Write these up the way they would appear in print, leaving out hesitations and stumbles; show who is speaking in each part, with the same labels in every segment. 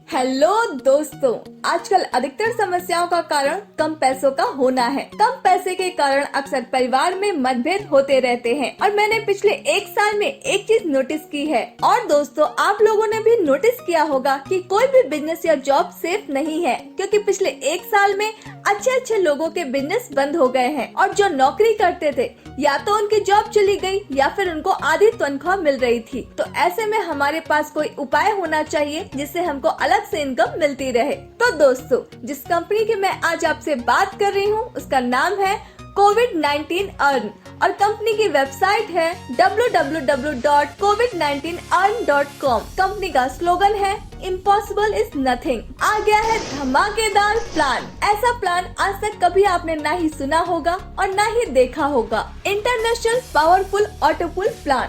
Speaker 1: Hello दोस्तों, आजकल अधिकतर समस्याओं का कारण कम पैसों का होना है। कम पैसे के कारण अक्सर परिवार में मतभेद होते रहते हैं और मैंने पिछले एक साल में एक चीज नोटिस की है। और दोस्तों, आप लोगों ने भी नोटिस किया होगा कि कोई भी बिजनेस या जॉब सेफ नहीं है, क्योंकि पिछले एक साल में अच्छे लोगों के बिजनेस बंद हो गए हैं और जो नौकरी करते थे या तो उनकी जॉब चली गई या फिर उनको आधी तनख्वाह मिल रही थी। तो ऐसे में हमारे पास कोई उपाय होना चाहिए जिससे हमको अलग से इनकम मिलती रहे। तो दोस्तों, जिस कंपनी की मैं आज आपसे बात कर रही हूँ उसका नाम है कोविड-19 अर्न और कंपनी की वेबसाइट है www.covid19earn.com। कंपनी का स्लोगन है इम्पॉसिबल इज नथिंग। आ गया है धमाकेदार प्लान। ऐसा प्लान आज तक कभी आपने ना ही सुना होगा और ना ही देखा होगा। इंटरनेशनल पावरफुल ऑटो पुल प्लान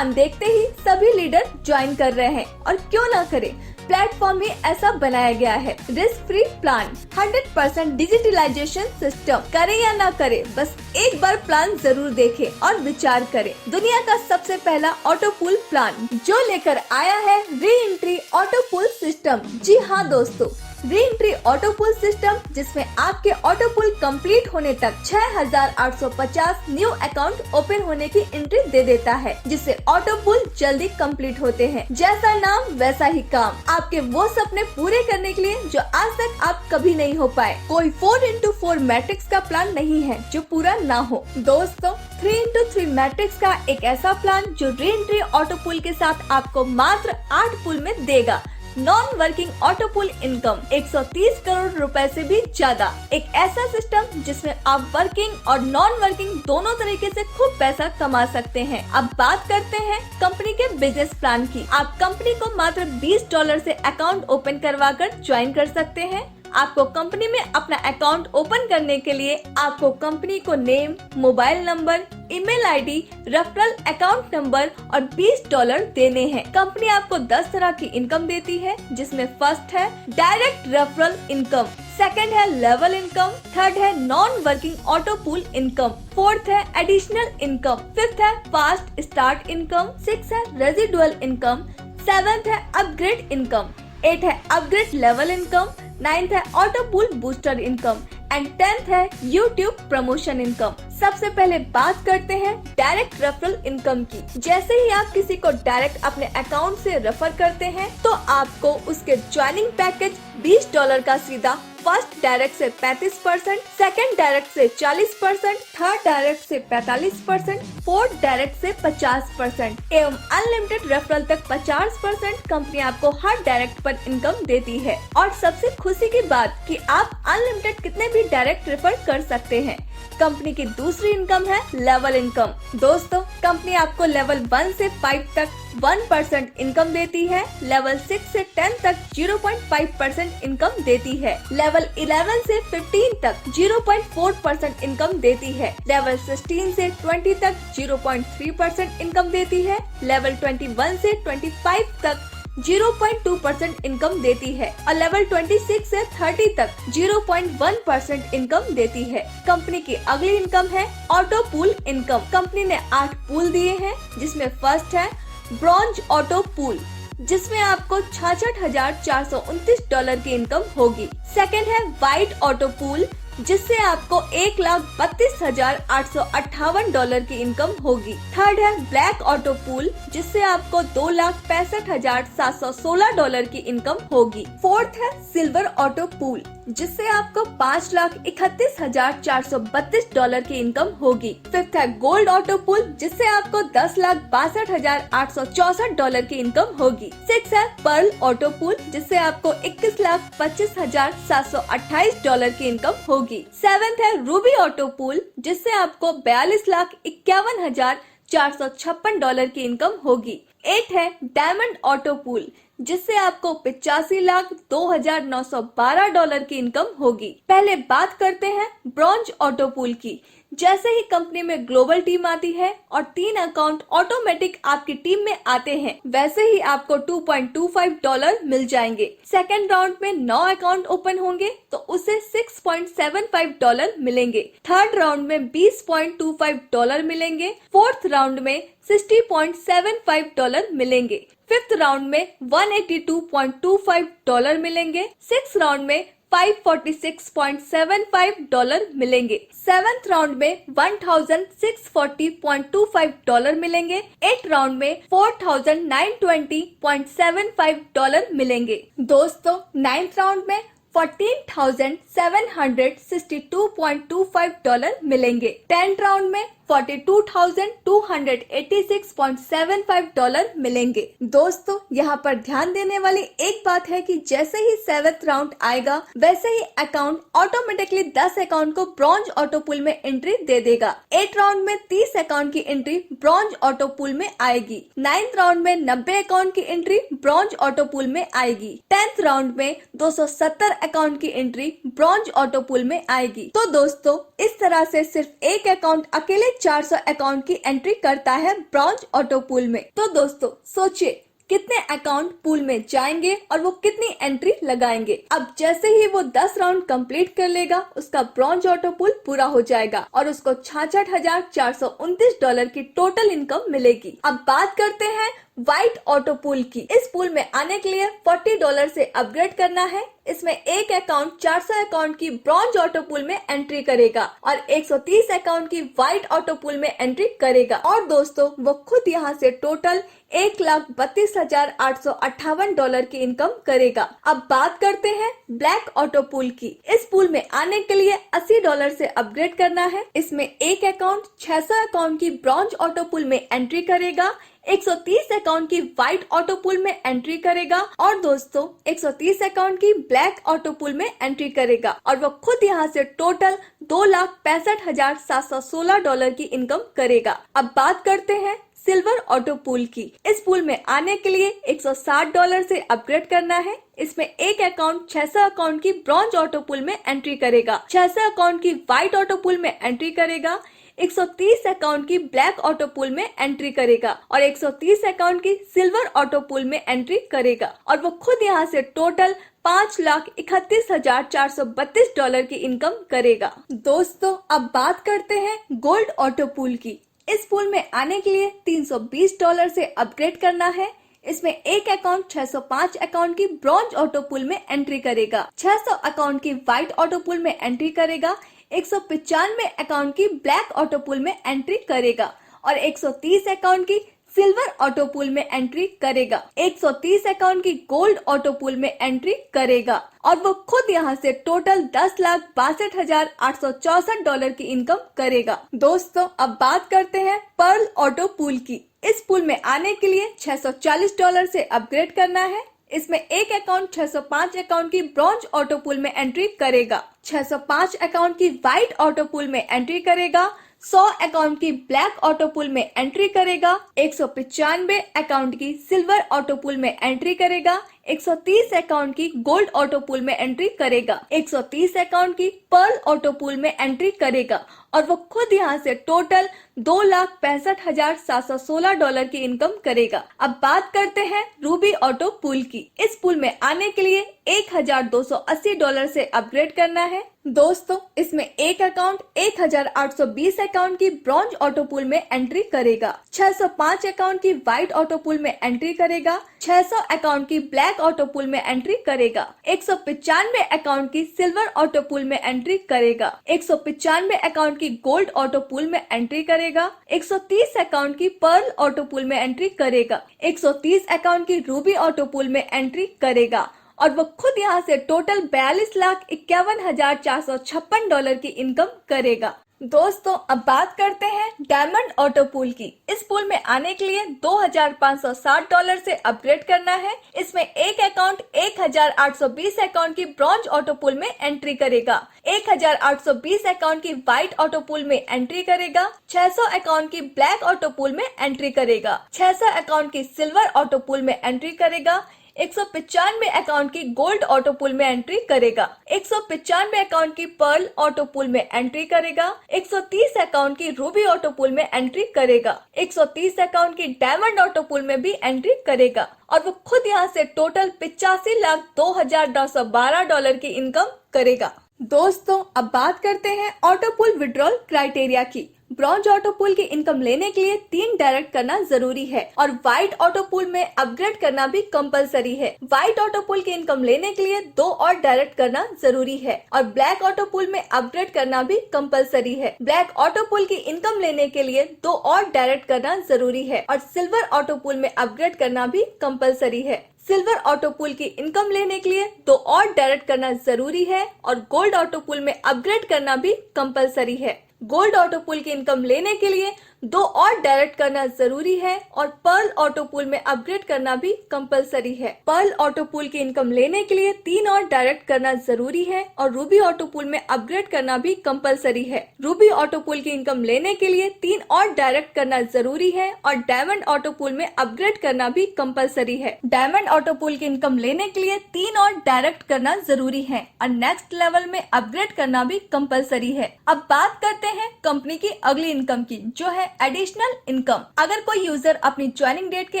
Speaker 1: देखते ही सभी लीडर ज्वाइन कर रहे हैं और क्यों ना करें, प्लेटफॉर्म ही ऐसा बनाया गया है। Risk free plan, 100% digitalisation system. करे या ना करे, बस एक बार प्लान जरूर देखें और विचार करें। दुनिया का सबसे पहला ऑटो पूल प्लान जो लेकर आया है re entry auto pool system. जी हाँ दोस्तों, री एंट्री ऑटो पूल सिस्टम, जिसमें आपके ऑटो पूल कंप्लीट होने तक 6850 न्यू अकाउंट ओपन होने की एंट्री दे देता है, जिससे ऑटो पूल जल्दी कंप्लीट होते हैं। जैसा नाम वैसा ही काम, आपके वो सपने पूरे करने के लिए जो आज तक आप कभी नहीं हो पाए। कोई 4x4 मैट्रिक्स का प्लान नहीं है जो पूरा ना हो। दोस्तों, 3x3 मैट्रिक्स का एक ऐसा प्लान जो री एंट्री ऑटो पूल के साथ आपको मात्र 8 पूल में देगा। Non working auto pool income 130 crore रुपए से भी ज्यादा। एक ऐसा सिस्टम जिसमें आप वर्किंग और नॉन वर्किंग दोनों तरीके से खूब पैसा कमा सकते हैं। अब बात करते हैं कंपनी के बिजनेस प्लान की। आप कंपनी को मात्र $20 से अकाउंट ओपन करवाकर ज्वाइन कर सकते हैं। आपको कंपनी में अपना अकाउंट ओपन करने के लिए आपको कंपनी को name, mobile number, email ID, referral account number और $20 देने हैं। कंपनी आपको 10 तरह की इनकम देती है, जिसमें फर्स्ट है डायरेक्ट रेफरल इनकम, सेकंड है लेवल इनकम, थर्ड है non working auto pool income, fourth है एडिशनल इनकम, फिफ्थ है फास्ट स्टार्ट इनकम, सिक्स है रेजिडुअल इनकम, सेवेंथ है अपग्रेड इनकम, एट है अपग्रेड लेवल इनकम, नाइन्थ है auto pool booster income and 10th है YouTube promotion income. सबसे पहले बात करते हैं डायरेक्ट रेफरल इनकम की। जैसे ही आप किसी को डायरेक्ट अपने अकाउंट से रेफर करते हैं तो आपको उसके ज्वाइनिंग पैकेज $20 का सीधा फर्स्ट डायरेक्ट से 35%, सेकंड डायरेक्ट से 40%, थर्ड डायरेक्ट से 45%, फोर्थ डायरेक्ट से 50% एवं अनलिमिटेड रेफरल तक 50% कंपनी आपको हर डायरेक्ट पर इनकम देती है। और सबसे खुशी की बात कि आप अनलिमिटेड कितने भी डायरेक्ट रेफर कर सकते हैं। कंपनी की दूसरी इनकम है लेवल इनकम। दोस्तों, कंपनी आपको लेवल 1 से 5 तक 1% इनकम देती है, लेवल 6 से 10 तक 0.5% इनकम देती है, लेवल 11 से 15 तक 0.4% इनकम देती है, लेवल 16 से 20 तक 0.3% इनकम देती है, लेवल 21 से 25 तक 0.2% इनकम देती है और लेवल 26 से 30 तक 0.1% इनकम देती है। कंपनी की अगली इनकम है ऑटो पूल इनकम। कंपनी ने 8 पूल दिए हैं, जिसमें फर्स्ट है ब्रॉन्ज ऑटो पूल, जिसमें आपको $66,429 की इनकम होगी। सेकंड है व्हाइट ऑटो पूल, जिससे आपको $1,32,858 की इनकम होगी। थर्ड है ब्लैक ऑटो पूल, जिससे आपको $2,65,716 की इनकम होगी। फोर्थ है सिल्वर ऑटो पूल, जिससे आपको $5,31,432 की इनकम होगी। फिफ्थ है गोल्ड ऑटो पूल, जिससे आपको $10,62,864 की इनकम होगी। सिक्स है पर्ल ऑटो पूल, जिससे आपको $21,25,728 की इनकम होगी। सेवेंथ है रूबी ऑटो पूल, जिससे आपको $42,51,456 की इनकम होगी। एट है डायमंड ऑटो पूल, जिससे आपको $85,02,912 की इनकम होगी। पहले बात करते हैं ब्रॉन्ज ऑटो पूल की, जैसे ही कंपनी में ग्लोबल टीम आती है और 3 अकाउंट ऑटोमेटिक आपकी टीम में आते हैं, वैसे ही आपको $2.25 मिल जाएंगे। सेकेंड राउंड में 9 अकाउंट ओपन होंगे तो उसे $6.75 मिलेंगे। थर्ड राउंड में $20.25 मिलेंगे। फोर्थ राउंड में $60.75 मिलेंगे। फिफ्थ राउंड में $182.25 मिलेंगे। सिक्स राउंड में $546.75 मिलेंगे। सेवेंथ राउंड में $1,640.25 मिलेंगे। एट राउंड में $4,920.75 मिलेंगे। दोस्तों, नाइन्थ राउंड में $14,762.25 मिलेंगे। टेंथ राउंड में $42,286.75 मिलेंगे। दोस्तों, यहाँ पर ध्यान देने वाली एक बात है कि जैसे ही सेवेंथ राउंड आएगा, वैसे ही अकाउंट ऑटोमेटिकली 10 अकाउंट को ब्रॉन्ज ऑटो पूल में एंट्री दे देगा। एट राउंड में 30 अकाउंट की एंट्री ब्रॉन्ज ऑटो पूल में आएगी। नाइन्थ राउंड में 90 अकाउंट की एंट्री ब्रॉन्ज ऑटो पूल में आएगी। टेंथ राउंड में 270 अकाउंट की एंट्री ब्रॉन्ज ऑटो पूल में आएगी। तो दोस्तों, इस तरह से सिर्फ एक अकाउंट अकेले 400 अकाउंट की एंट्री करता है ब्रॉन्ज ऑटो पूल में। तो दोस्तों, सोचिए कितने अकाउंट पूल में जाएंगे और वो कितनी एंट्री लगाएंगे। अब जैसे ही वो 10 राउंड कंप्लीट कर लेगा, उसका ब्रॉन्ज ऑटो पूल पूरा हो जाएगा और उसको $66,429 की टोटल इनकम मिलेगी। अब बात करते हैं व्हाइट ऑटो पूल की। इस पूल में आने के लिए $40 से अपग्रेड करना है। इसमें एक अकाउंट 400 अकाउंट की ब्रॉन्ज ऑटो पूल में एंट्री करेगा और 130 अकाउंट की व्हाइट ऑटो पूल में एंट्री करेगा। और दोस्तों, वो खुद यहाँ से टोटल $1,32,858 की इनकम करेगा। अब बात करते हैं ब्लैक ऑटो पूल की। इस पूल में आने के लिए $80 से अपग्रेड करना है। इसमें एक अकाउंट 600 अकाउंट की ब्रॉन्ज ऑटो पूल में एंट्री करेगा, 130 अकाउंट की व्हाइट ऑटो पूल में एंट्री करेगा और दोस्तों 130 अकाउंट की ब्लैक ऑटो पूल में एंट्री करेगा और वो खुद यहाँ से टोटल $2,65,716 की इनकम करेगा। अब बात करते हैं सिल्वर ऑटो पूल की। इस पूल में आने के लिए $160 से अपग्रेड करना है। इसमें एक अकाउंट 600 अकाउंट की ब्रॉन्ज ऑटो पूल में एंट्री करेगा, 600 अकाउंट की व्हाइट ऑटो पूल में एंट्री करेगा, 130 अकाउंट की ब्लैक ऑटो पूल में एंट्री करेगा और 130 अकाउंट की सिल्वर ऑटो पूल में एंट्री करेगा और वो खुद यहाँ से टोटल $5,31,432 की इनकम करेगा। दोस्तों, अब बात करते हैं गोल्ड ऑटो पूल की। इस पूल में आने के लिए $320 से अपग्रेड करना है। इसमें एक अकाउंट 605 अकाउंट की ब्रॉन्ज ऑटो पूल में एंट्री करेगा, 600 अकाउंट की व्हाइट ऑटो पूल में एंट्री करेगा, 195 अकाउंट की ब्लैक ऑटो पूल में एंट्री करेगा और 130 अकाउंट की सिल्वर ऑटो पूल में एंट्री करेगा, 130 अकाउंट की गोल्ड ऑटो पूल में एंट्री करेगा और वो खुद यहाँ से टोटल $10,62,864 की इनकम करेगा। दोस्तों, अब बात करते हैं पर्ल ऑटो पूल की। इस पूल में आने के लिए $640 से अपग्रेड करना है। इसमें एक अकाउंट 605 अकाउंट की ब्रॉन्ज ऑटो पूल में एंट्री करेगा, 605 अकाउंट की व्हाइट ऑटो पूल में एंट्री करेगा, 100 अकाउंट की ब्लैक ऑटो पूल में एंट्री करेगा, 195 अकाउंट की सिल्वर ऑटो पूल में एंट्री करेगा, 130 अकाउंट की गोल्ड ऑटो पूल में एंट्री करेगा, 130 अकाउंट की पर्ल ऑटो पूल में एंट्री करेगा और वो खुद यहाँ से टोटल $2,65,716 की इनकम करेगा। अब बात करते हैं रूबी ऑटो पूल की। इस पूल में आने के लिए $1,280 से अपग्रेड करना है। दोस्तों, इसमें एक अकाउंट 1,820 अकाउंट की ब्रॉन्ज ऑटो पूल में एंट्री करेगा, 605 अकाउंट की व्हाइट ऑटो पूल में एंट्री करेगा, 600 अकाउंट की ब्लैक ऑटो पूल में एंट्री करेगा, 195 अकाउंट की सिल्वर ऑटो पूल में एंट्री करेगा, 195 अकाउंट की गोल्ड ऑटो पूल में एंट्री करेगा, 130 अकाउंट की पर्ल ऑटो पूल में एंट्री करेगा, 130 अकाउंट की रूबी ऑटो पूल में एंट्री करेगा और वो खुद यहाँ से टोटल $42,51,456 की इनकम करेगा। दोस्तों, अब बात करते हैं डायमंड ऑटो पूल की। इस पूल में आने के लिए $2,560 से अपग्रेड करना है। इसमें एक अकाउंट 1,820 अकाउंट की ब्रॉन्ज ऑटो पूल में एंट्री करेगा, 1,820 अकाउंट की व्हाइट ऑटो पूल में एंट्री करेगा, 600 अकाउंट की ब्लैक ऑटो पूल में एंट्री करेगा, 600 अकाउंट की सिल्वर ऑटो पूल में एंट्री करेगा, 195 अकाउंट की गोल्ड ऑटो पूल में एंट्री करेगा, 195 अकाउंट की पर्ल ऑटो पूल में एंट्री करेगा, 130 अकाउंट की रूबी ऑटो पूल में एंट्री करेगा, 130 अकाउंट की डायमंड ऑटो पूल में भी एंट्री करेगा और वो खुद यहाँ से टोटल $85,02,912 की इनकम करेगा। दोस्तों अब बात करते हैं ऑटो पूल विड्रॉल क्राइटेरिया की। ब्रॉन्ज ऑटो पूल की इनकम लेने के लिए 3 डायरेक्ट करना जरूरी है और व्हाइट ऑटो पूल में अपग्रेड करना भी कंपलसरी है। व्हाइट ऑटो पूल की इनकम लेने के लिए 2 और डायरेक्ट करना जरूरी है और ब्लैक ऑटो पूल में अपग्रेड करना भी कंपलसरी है। ब्लैक ऑटो पूल की इनकम लेने के लिए 2 और डायरेक्ट करना जरूरी है और सिल्वर ऑटो पूल में अपग्रेड करना भी कंपलसरी है। सिल्वर ऑटो पूल की इनकम लेने के लिए 2 और डायरेक्ट करना जरूरी है और गोल्ड ऑटो पूल में अपग्रेड करना भी कंपलसरी है। गोल्ड ऑटो पूल की इनकम लेने के लिए 2 और डायरेक्ट करना जरूरी है और पर्ल ऑटो पूल में अपग्रेड करना भी कंपलसरी है। पर्ल ऑटो पूल की इनकम लेने के लिए 3 और डायरेक्ट करना जरूरी है और रूबी ऑटो पूल में अपग्रेड करना भी कंपलसरी है। रूबी ऑटो पूल की इनकम लेने के लिए 3 और डायरेक्ट करना जरूरी है और डायमंड ऑटो पूल में अपग्रेड करना भी कंपलसरी है। डायमंड ऑटो पूल की इनकम लेने के लिए 3 और डायरेक्ट करना जरूरी है और नेक्स्ट लेवल में अपग्रेड करना भी कंपलसरी है। अब बात करते हैं कंपनी की अगली इनकम की, जो है एडिशनल इनकम। अगर कोई यूजर अपनी ज्वाइनिंग डेट के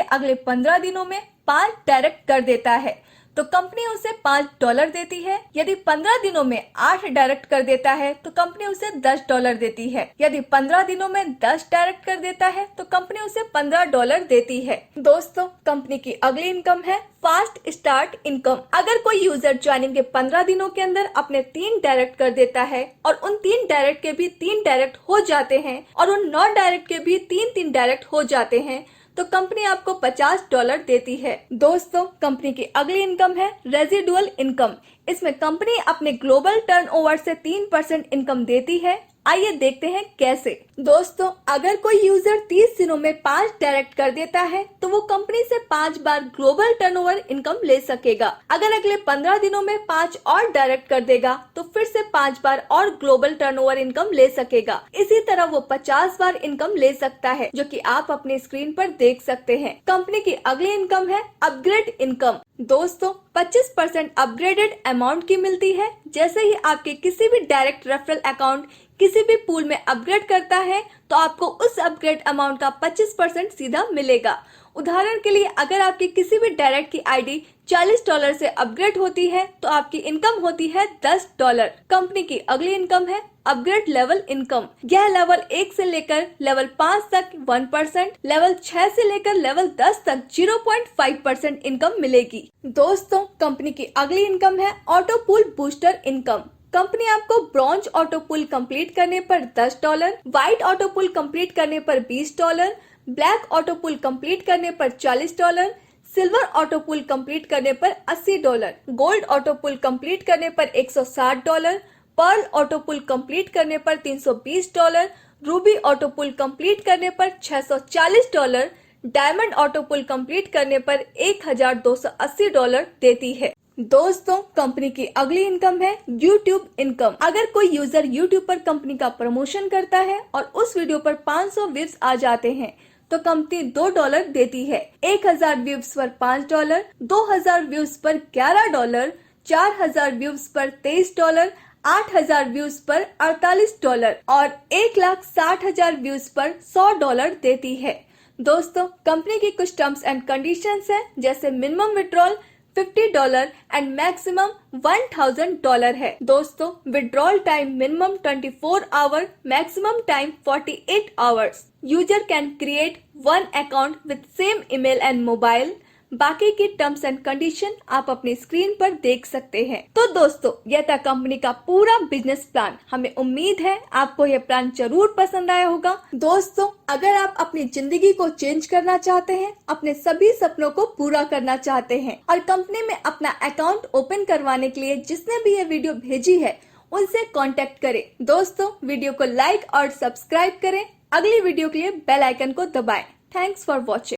Speaker 1: अगले 15 दिनों में 5 डायरेक्ट कर देता है तो कंपनी उसे $5 देती है। यदि 15 दिनों में 8 डायरेक्ट कर देता है तो कंपनी उसे $10 देती है। यदि 15 दिनों में 10 डायरेक्ट कर देता है तो कंपनी उसे $15 देती है। दोस्तों कंपनी की अगली इनकम है फास्ट स्टार्ट इनकम। अगर कोई यूजर ज्वाइनिंग के 15 दिनों के अंदर अपने 3 डायरेक्ट कर देता है और उन 3 डायरेक्ट के भी 3 डायरेक्ट हो जाते हैं और उन 9 डायरेक्ट के भी 3 डायरेक्ट हो जाते हैं तो कंपनी आपको $50 देती है। दोस्तों कंपनी की अगली इनकम है रेजिडुअल इनकम। इसमें कंपनी अपने ग्लोबल टर्नओवर से 3% इनकम देती है। आइए देखते हैं कैसे। दोस्तों अगर कोई यूजर 30 दिनों में 5 डायरेक्ट कर देता है तो वो कंपनी से 5 बार ग्लोबल टर्नओवर इनकम ले सकेगा। अगर अगले 15 दिनों में 5 और डायरेक्ट कर देगा तो फिर से 5 बार और ग्लोबल टर्नओवर इनकम ले सकेगा। इसी तरह वो 50 बार इनकम ले सकता है, जो कि आप अपने स्क्रीन पर देख सकते हैं। कंपनी की अगली इनकम है अपग्रेड इनकम। दोस्तों 25% अपग्रेडेड अमाउंट की मिलती है। जैसे ही आपके किसी भी डायरेक्ट रेफरल अकाउंट किसी भी पूल में अपग्रेड करता है तो आपको उस अपग्रेड अमाउंट का 25% सीधा मिलेगा। उदाहरण के लिए अगर आपकी किसी भी डायरेक्ट की आईडी $40 से अपग्रेड होती है तो आपकी इनकम होती है $10। कंपनी की अगली इनकम है अपग्रेड लेवल इनकम। यह लेवल 1 से लेकर लेवल 5 तक 1%, लेवल 6 से लेकर लेवल 10 तक 0.5% इनकम मिलेगी। दोस्तों कंपनी की अगली इनकम है auto pool booster income. Company आपको ब्रॉन्ज ऑटो पूल कंप्लीट करने पर $10, व्हाइट ऑटो पूल कंप्लीट करने पर $20, ब्लैक ऑटो पूल कंप्लीट करने पर $40, सिल्वर ऑटो पूल कंप्लीट करने पर $80, गोल्ड ऑटो पूल कंप्लीट करने पर $160, पर्ल ऑटो पूल कंप्लीट करने पर $320, रूबी ऑटो पूल कंप्लीट करने पर $640, डायमंड ऑटो पूल कंप्लीट करने पर $1280 देती है। दोस्तों कंपनी की अगली इनकम है यूट्यूब इनकम। अगर कोई यूजर यूट्यूब पर कंपनी का प्रमोशन करता है और उस वीडियो पर 500 व्यूज आ जाते हैं तो कंपनी $2 देती है। 1000 व्यूज पर $5, 2000 व्यूज पर $11, 4000 व्यूज पर $23, 8000 व्यूज पर $48 और 1,60,000 व्यूज पर $100 देती है। दोस्तों कंपनी की कुछ टर्म्स एंड कंडीशंस हैं, जैसे मिनिमम विड्रॉल $50 एंड मैक्सिमम $1000 है। दोस्तों withdrawal time minimum 24 hour, maximum time 48 hours. User can create 1 account with same email and mobile. बाकी की टर्म्स एंड कंडीशन आप अपनी स्क्रीन पर देख सकते हैं। तो दोस्तों यह था कंपनी का पूरा बिजनेस प्लान। हमें उम्मीद है आपको यह प्लान जरूर पसंद आया होगा। दोस्तों अगर आप अपनी जिंदगी को चेंज करना चाहते हैं, अपने सभी सपनों को पूरा करना चाहते हैं और कंपनी में अपना अकाउंट ओपन करवाने के लिए जिसने भी ये वीडियो भेजी है उनसे कांटेक्ट करें। दोस्तों वीडियो को लाइक और सब्सक्राइब करें। अगली वीडियो के लिए बेल आइकन को दबाएं। Thanks for watching.